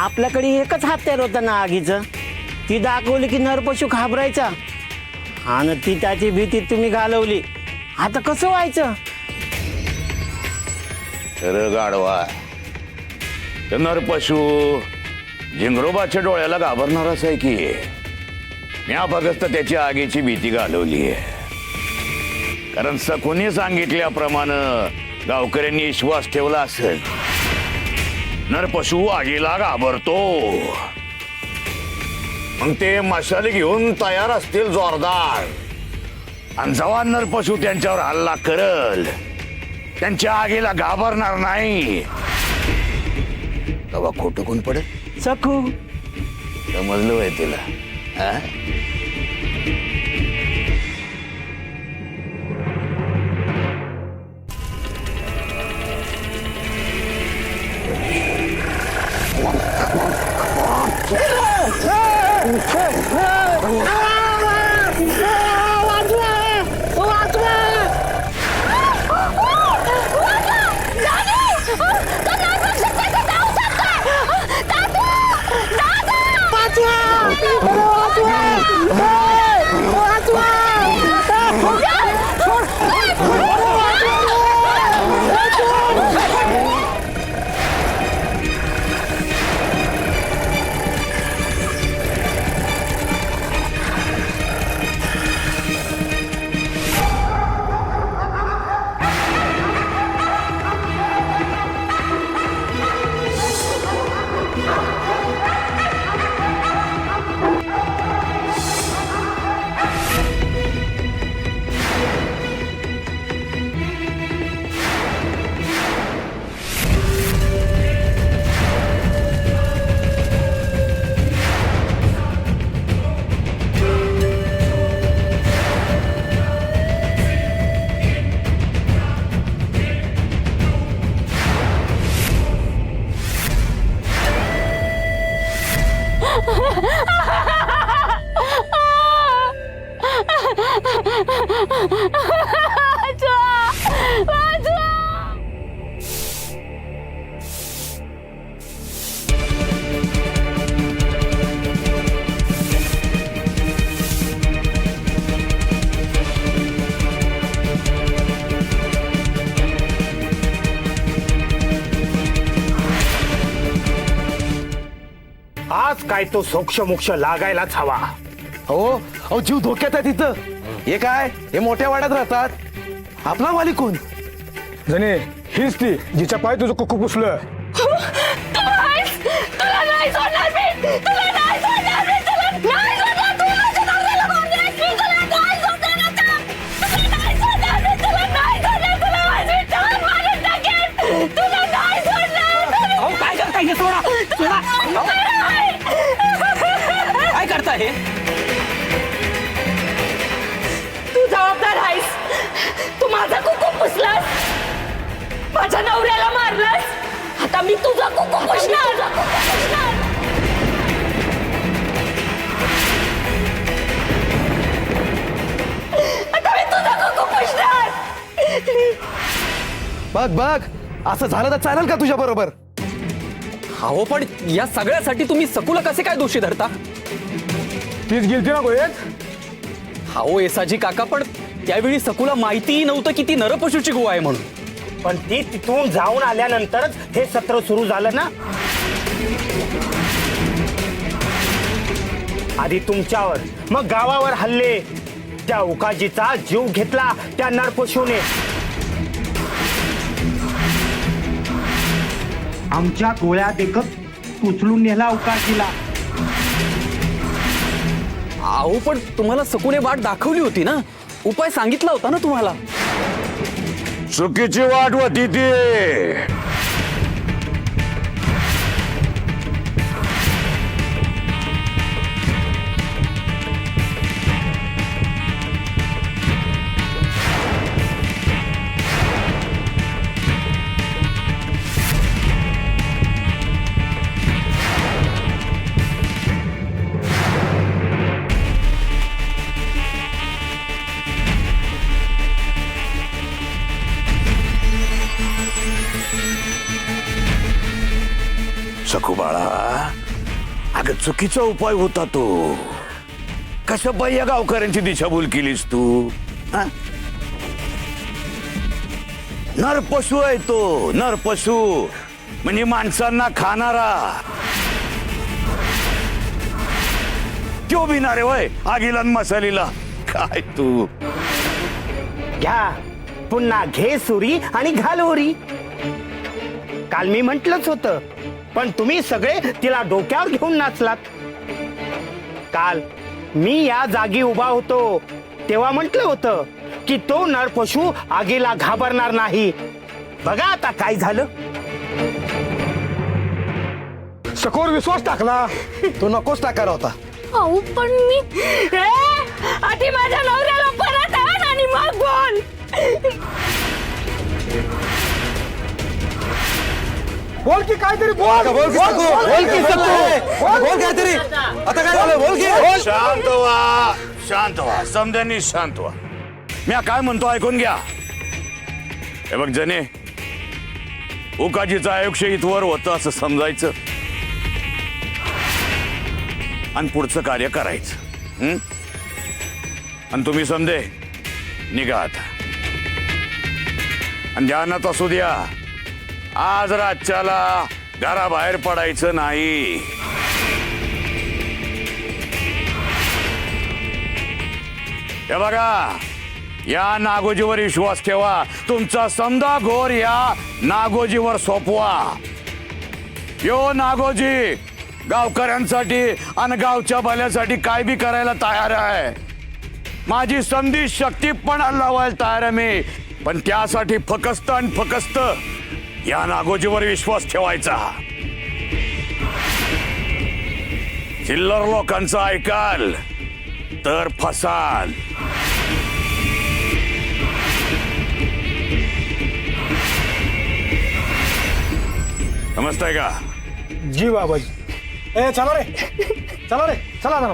आपल्याकडे एकच हत्यार होतं ना आगीचं. ती दाखवली की नरपशू घाबरायचा आणि ती त्याची भीती तुम्ही घालवली. आता कसं व्हायचं? खरं गाढवा, ते नरपशू झिंगरोबाच्या डोळ्याला घाबरणारच आहे की. मी फक्त त्याची आगीची भीती घालवली आहे. कारण सखुनी सांगितल्याप्रमाणे गावकऱ्यांनी विश्वास ठेवला असेल, नरपशू आगीला घाबरतो. मग ते मशाली घेऊन तयार असतील जोरदार, आणि जेव्हा नरपशू त्यांच्यावर हल्ला करल, त्यांच्या आगीला घाबरणार नाही, तेव्हा खोटं कोण पडेल? सखू. समजलं होय तिला? हा? आज काय तो सोक्ष मोक्ष लागायलाच हवा. हो जीव धोक्यात आहे तिथं. हे काय, हे मोठ्या वाड्यात राहतात. आपला मालिक कोण? जणे हीच ती जिच्या पाय तुझं कुकू पुसलं. काय करता हे? तू जबाबदार आहेस. तू माझा कुकू पुसलास, माझ्या नवऱ्याला मारलास. आता मी तुझा कुकू पुसणार. आता मी तुझा कुकू पुसणार. बघ बघ, असं झालं तर चालेल का तुझ्या बरोबर? हो, पण या सगळ्यासाठी तुम्ही सकूला कसे काय दोषी धरता? तीच गेलती ना गोयत. हो येसाजी काका, पण त्यावेळी सकूला माहितीही नव्हतं की ती नरपशूची गुहा आहे म्हणून. पण ती तिथून जाऊन आल्यानंतरच हे सत्र सुरू झालं ना. आधी तुमच्यावर, मग गावावर हल्ले. त्या उकाजीचा जीव घेतला त्या नरपशूने. आमच्या गोळ्या देखत उचलून नेला उकाजीला. अहो, पण तुम्हाला सकूने वाट दाखवली होती ना, उपाय सांगितला होता ना तुम्हाला. चुकीची वाट होती ती. बाळा, अगं चुकीचा उपाय होता तो. कसं बाई या गावकऱ्यांची दिशाभूल केलीस तू? हा? नरपशु आहे तो, नरपशु म्हणजे माणसांना खाणारा. तो बिनारे वय आगीला न मसालीला. काय तू घ्या पुन्हा घे सुरी आणि घाल उरी. काल मी म्हंटलच होतं, पण तुम्ही सगळे तिला डोक्यावर घेऊन नाचलात. काल मी या जागी उभा होतो तेव्हा म्हंटल होतं की तो नरपशु आगीला घाबरणार नाही. बघा आता काय झालं. सखोर विश्वास टाकला, तो नकोच टाकायला होता. अहो पण मी आधी माझ्या नवऱ्याला परत आण आणि मग बोल. बोल की काहीतरी बोल. बोल की बोल काहीतरी. आता काय झालं बोल की. शांत व्हा, शांत व्हा, समद्यांनी शांत व्हा. मी काय म्हणतो ऐकून घ्या. हे बघ जने, उकाजीचं आयुष्य इथवर होतं असं समजायचं आणि पुढचं कार्य करायचं. आणि तुम्ही समजे निघा आता. आणि ध्यानात असू द्या, आज रातच्याला घराबाहेर पडायचं नाही. हे बघा, या नागोजीवर विश्वास ठेवा. तुमचा समजा घोर या नागोजीवर सोपवा. यो नागोजी गावकऱ्यांसाठी आणि गावच्या भल्यासाठी काय बी करायला तयार आहे. माझी समधी शक्ती पण लावायला तयार आहे मी, पण त्यासाठी फकस्त आणि फकस्त या नागोजीवर विश्वास ठेवायचा. चिल्लर लोकांचं ऐकाल तर फसाल. समजताय का? जी बाबाजी. ए चला रे, चला रे, चला जरा.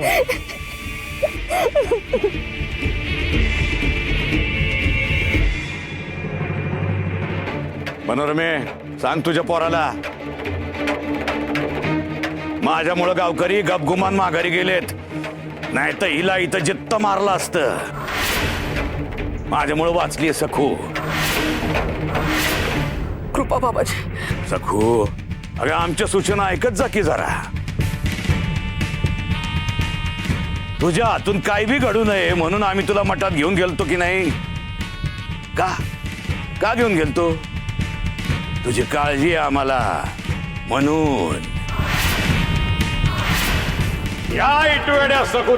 मनोरमे, सांग तुझ्या पोराला, माझ्यामुळं गावकरी गपगुमान माघारी गेलेत. नाही तर हिला इथं जित्त मारलं असतं. माझ्यामुळं वाचली सखू. कृपा बाबाजी. सखू, अगं आमच्या सूचना ऐकत जा की जरा. तुझ्या हातून काय बी घडू नये म्हणून आम्ही तुला मठात घेऊन गेलतो की नाही. का घेऊन गेलतो? तुझी काळजी आहे आम्हाला म्हणून. या इटवेड्या सखू